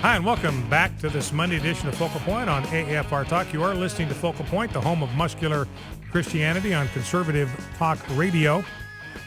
Hi, and welcome back to this Monday edition of Focal Point on AFR Talk. You are listening to Focal Point, the home of muscular Christianity on Conservative Talk Radio,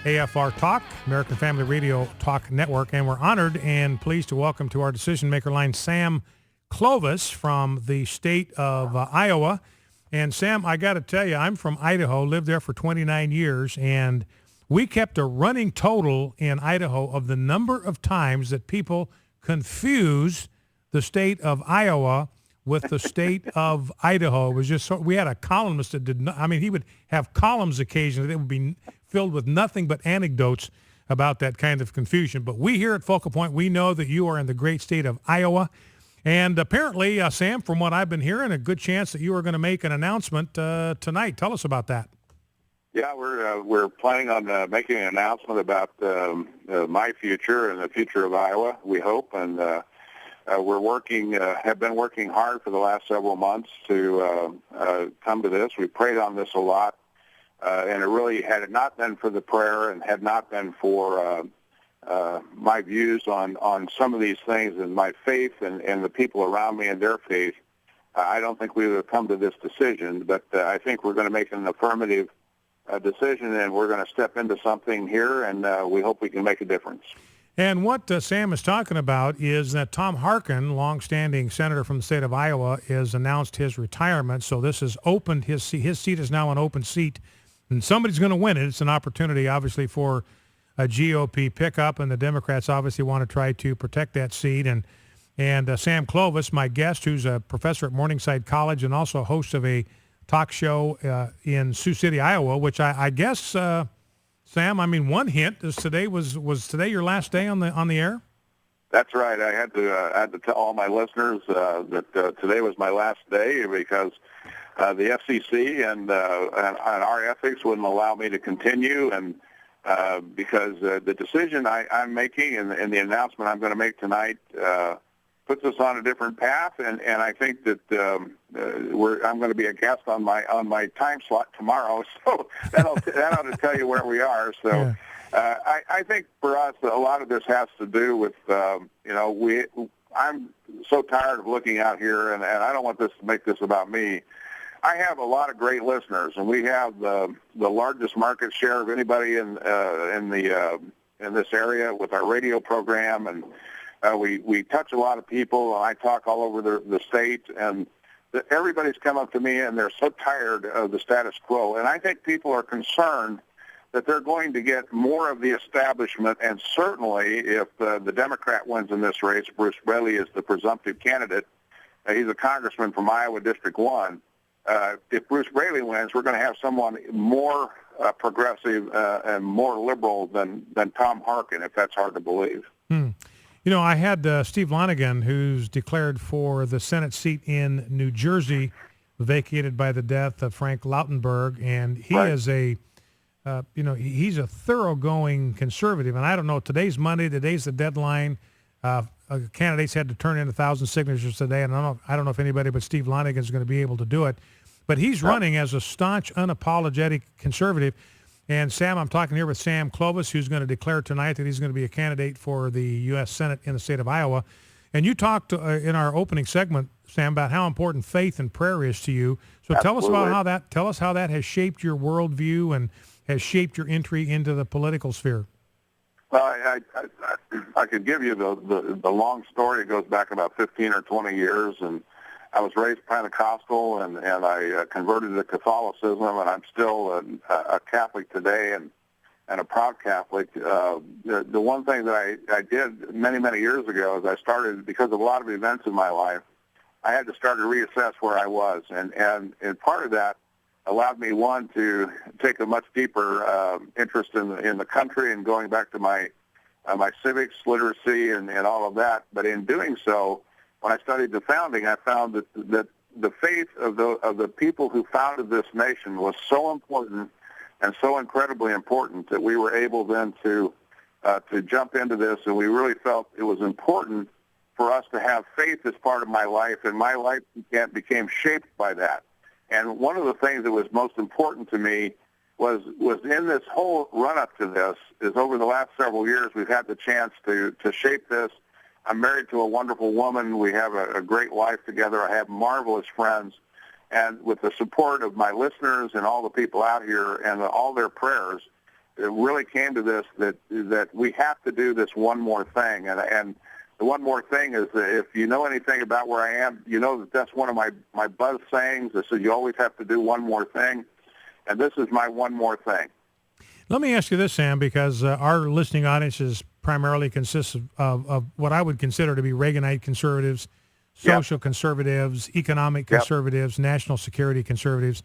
AFR Talk, American Family Radio Talk Network. And we're honored and pleased to welcome to our decision maker line Sam Clovis from the state of Iowa. And Sam, I got to tell you, I'm from Idaho, lived there for 29 years, and we kept a running total in Idaho of the number of times that people confuse the state of Iowa with the state of Idaho. It was just so, we had a columnist that did not, I mean, he would have columns occasionally that would be filled with nothing but anecdotes about that kind of confusion. But we here at Focal Point, we know that you are in the great state of Iowa. And apparently, Sam, from what I've been hearing, a good chance that you are going to make an announcement tonight. Tell us about that. Yeah, we're planning on making an announcement about my future and the future of Iowa, we hope. And have been working hard for the last several months to come to this. We prayed on this a lot, and it really, had it not been for the prayer and had not been for my views on some of these things and my faith and the people around me and their faith, I don't think we would have come to this decision. But I think we're going to make an affirmative decision, and we're going to step into something here, and we hope we can make a difference. And what Sam is talking about is that Tom Harkin, longstanding senator from the state of Iowa, has announced his retirement. So this has opened his seat. His seat is now an open seat, and somebody's going to win it. It's an opportunity, obviously, for a GOP pickup, and the Democrats obviously want to try to protect that seat. And Sam Clovis, my guest, who's a professor at Morningside College and also host of a talk show in Sioux City, Iowa, which I guess. Sam, I mean, one hint is today was today your last day on the air? That's right. I had to tell all my listeners that today was my last day because the FCC and our ethics wouldn't allow me to continue, and because the decision I'm making and the announcement I'm going to make tonight puts us on a different path, and I think that I'm going to be a guest on my time slot tomorrow, so that ought to tell you where we are. So yeah. I think for us a lot of this has to do with I'm so tired of looking out here, and I don't want this to make this about me. I have a lot of great listeners, and we have the largest market share of anybody in this area with our radio program, and we touch a lot of people. I talk all over the state, and everybody's come up to me, and they're so tired of the status quo. And I think people are concerned that they're going to get more of the establishment, and certainly if the Democrat wins in this race, Bruce Braley is the presumptive candidate. He's a congressman from Iowa District 1. If Bruce Braley wins, we're going to have someone more progressive and more liberal than Tom Harkin, if that's hard to believe. You know, I had Steve Lonegan, who's declared for the Senate seat in New Jersey, vacated by the death of Frank Lautenberg, and he is he's a thoroughgoing conservative. And I don't know, today's Monday, today's the deadline. Candidates had to turn in 1,000 signatures today, and I don't know if anybody but Steve Lonegan is going to be able to do it. But he's running as a staunch, unapologetic conservative. And Sam, I'm talking here with Sam Clovis, who's going to declare tonight that he's going to be a candidate for the U.S. Senate in the state of Iowa. And you talked in our opening segment, Sam, about how important faith and prayer is to you. So Absolutely. Tell us how that has shaped your worldview and has shaped your entry into the political sphere. Well, I could give you the long story. It goes back about 15 or 20 years, and I was raised Pentecostal, and I converted to Catholicism, and I'm still a Catholic today and a proud Catholic. The one thing that I did many years ago is I started, because of a lot of events in my life, I had to start to reassess where I was, and part of that allowed me, one, to take a much deeper interest in the country and going back to my civics, literacy, and all of that. But in doing so, when I studied the founding, I found that the faith of the people who founded this nation was so important and so incredibly important that we were able then to jump into this, and we really felt it was important for us to have faith as part of my life, and my life became shaped by that. And one of the things that was most important to me was in this whole run-up to this is over the last several years we've had the chance to shape this I'm married to a wonderful woman. We have a great life together. I have marvelous friends. And with the support of my listeners and all the people out here and all their prayers, it really came to this, that we have to do this one more thing. And the one more thing is that if you know anything about where I am, you know that that's one of my buzz sayings. Is that you always have to do one more thing. And this is my one more thing. Let me ask you this, Sam, because our listening audience is primarily consists of what I would consider to be Reaganite conservatives, social conservatives, economic conservatives, national security conservatives.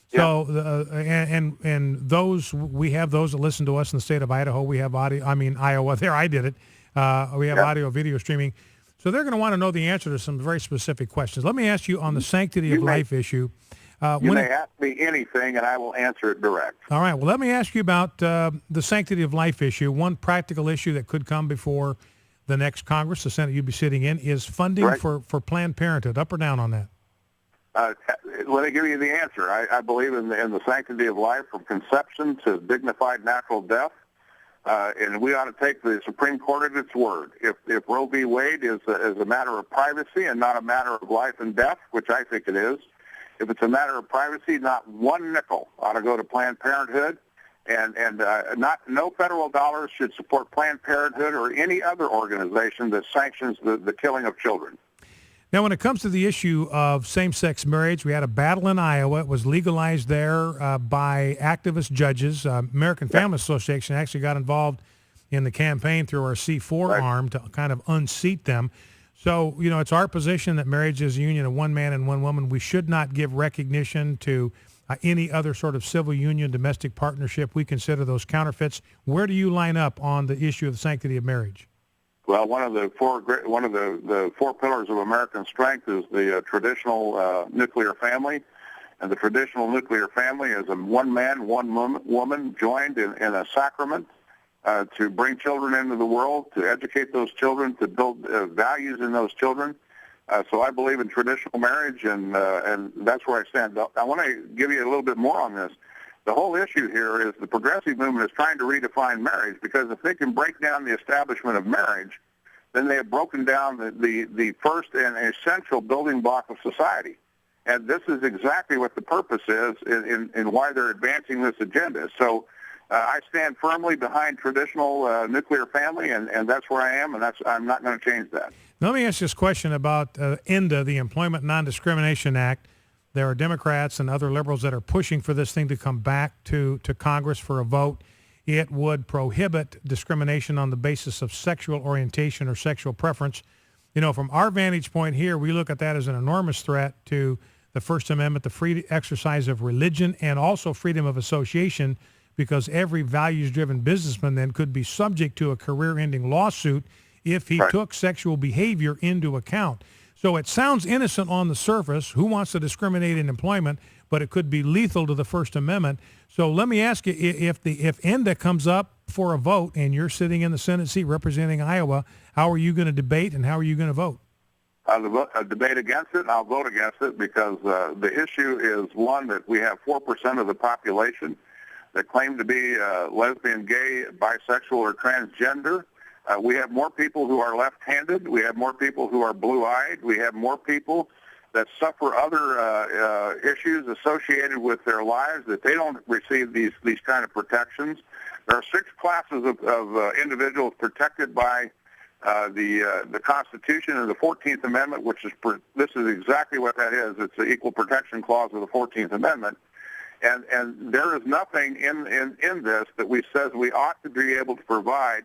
So, and those, we have those that listen to us in the state of Idaho. We have Iowa. There, I did it. We have audio, video streaming. So they're going to want to know the answer to some very specific questions. Let me ask you on the sanctity of life issue. You may ask me anything, and I will answer it direct. All right. Well, let me ask you about the sanctity of life issue. One practical issue that could come before the next Congress, the Senate you'd be sitting in, is funding for Planned Parenthood. Up or down on that? Let me give you the answer. I believe in the sanctity of life from conception to dignified natural death, and we ought to take the Supreme Court at its word. If Roe v. Wade is a matter of privacy and not a matter of life and death, which I think it is, if it's a matter of privacy, not one nickel ought to go to Planned Parenthood, and no federal dollars should support Planned Parenthood or any other organization that sanctions the killing of children. Now, when it comes to the issue of same-sex marriage, we had a battle in Iowa. It was legalized there by activist judges. American Family Association actually got involved in the campaign through our C4 arm to kind of unseat them. So, you know, it's our position that marriage is a union of one man and one woman. We should not give recognition to any other sort of civil union, domestic partnership. We consider those counterfeits. Where do you line up on the issue of the sanctity of marriage? Well, one of the four pillars of American strength is the traditional nuclear family, and the traditional nuclear family is a one man, one woman joined in a sacrament to bring children into the world, to educate those children, to build values in those children. So I believe in traditional marriage, and that's where I stand. I want to give you a little bit more on this. The whole issue here is the progressive movement is trying to redefine marriage, because if they can break down the establishment of marriage, then they have broken down the first and essential building block of society. And this is exactly what the purpose is in why they're advancing this agenda. So I stand firmly behind traditional nuclear family, and that's where I am, and I'm not going to change that. Now, let me ask this question about ENDA, the Employment Non-Discrimination Act. There are Democrats and other liberals that are pushing for this thing to come back to Congress for a vote. It would prohibit discrimination on the basis of sexual orientation or sexual preference. You know, from our vantage point here, we look at that as an enormous threat to the First Amendment, the free exercise of religion, and also freedom of association, because every values-driven businessman then could be subject to a career-ending lawsuit if he took sexual behavior into account. So it sounds innocent on the surface. Who wants to discriminate in employment? But it could be lethal to the First Amendment. So let me ask you, if ENDA comes up for a vote and you're sitting in the Senate seat representing Iowa, how are you going to debate and how are you going to vote? I'll debate against it, and I'll vote against it, because the issue is one that we have 4% of the population that claim to be lesbian, gay, bisexual, or transgender. We have more people who are left-handed. We have more people who are blue-eyed. We have more people that suffer other issues associated with their lives, that they don't receive these kind of protections. There are 6 classes of individuals protected by the Constitution and the 14th Amendment, which is this is exactly what that is. It's the Equal Protection Clause of the 14th Amendment. And there is nothing in this that says we ought to be able to provide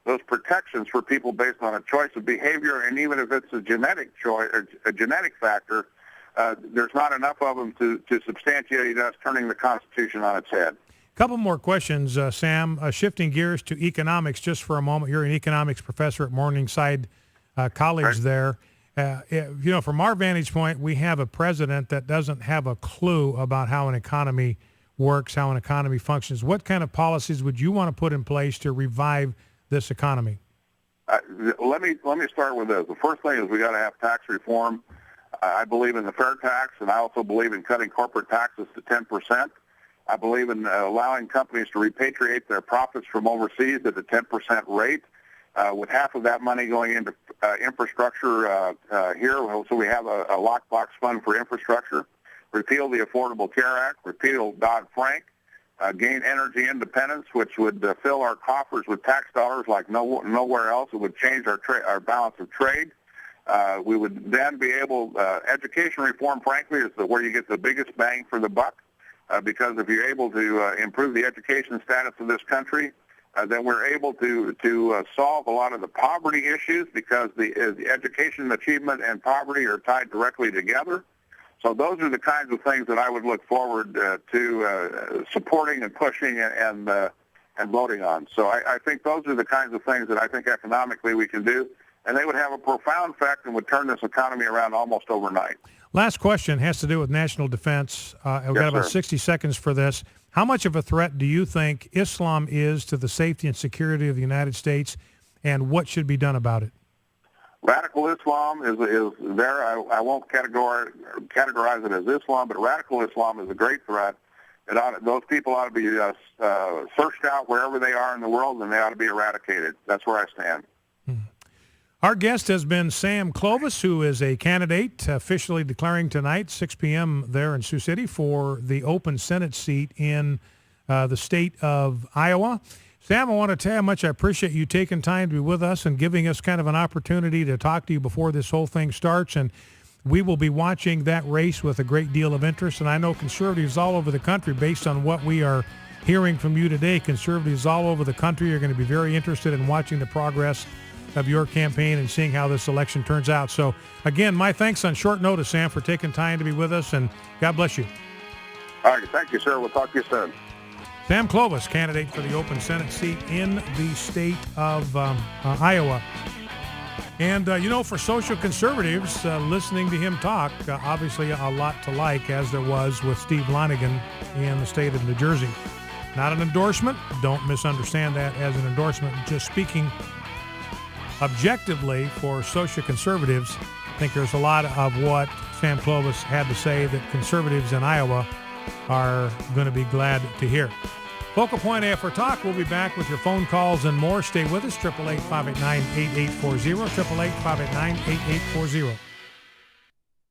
those protections for people based on a choice of behavior, and even if it's a genetic choice, a genetic factor, there's not enough of them to substantiate us turning the Constitution on its head. Couple more questions, Sam. Shifting gears to economics just for a moment. You're an economics professor at Morningside College there. You know, from our vantage point, we have a president that doesn't have a clue about how an economy works, how an economy functions. What kind of policies would you want to put in place to revive this economy? Let me start with this. The first thing is we got to have tax reform. I believe in the fair tax, and I also believe in cutting corporate taxes to 10%. I believe in allowing companies to repatriate their profits from overseas at a 10% rate. with half of that money going into infrastructure here. So we have a lockbox fund for infrastructure. Repeal the Affordable Care Act, repeal Dodd-Frank, gain energy independence, which would fill our coffers with tax dollars like nowhere else. It would change our balance of trade. We would then be able, education reform, frankly, is where you get the biggest bang for the buck, because if you're able to improve the education status of this country, then we're able to solve a lot of the poverty issues, because the education achievement and poverty are tied directly together. So those are the kinds of things that I would look forward to supporting and pushing and voting on. So I think those are the kinds of things that I think economically we can do, and they would have a profound effect and would turn this economy around almost overnight. Last question has to do with national defense. We've got about 60 seconds for this. How much of a threat do you think Islam is to the safety and security of the United States, and what should be done about it? Radical Islam is there. I won't categorize it as Islam, but radical Islam is a great threat. Those people ought to be searched out wherever they are in the world, and they ought to be eradicated. That's where I stand. Our guest has been Sam Clovis, who is a candidate officially declaring tonight, 6 p.m. there in Sioux City, for the open Senate seat in the state of Iowa. Sam, I want to tell you how much I appreciate you taking time to be with us and giving us kind of an opportunity to talk to you before this whole thing starts. And we will be watching that race with a great deal of interest. And I know conservatives all over the country, based on what we are hearing from you today, conservatives all over the country are going to be very interested in watching the progress of your campaign and seeing how this election turns out. So, again, my thanks on short notice, Sam, for taking time to be with us, and God bless you. All right. Thank you, sir. We'll talk to you soon. Sam Clovis, candidate for the open Senate seat in the state of Iowa. And, for social conservatives, listening to him talk, obviously a lot to like, as there was with Steve Lonigan in the state of New Jersey. Not an endorsement. Don't misunderstand that as an endorsement. Just speaking objectively for social conservatives, I think there's a lot of what Sam Clovis had to say that conservatives in Iowa are going to be glad to hear. Focal Point AFR Talk. We'll be back with your phone calls and more. Stay with us. 888-589-8840. 888-589-8840.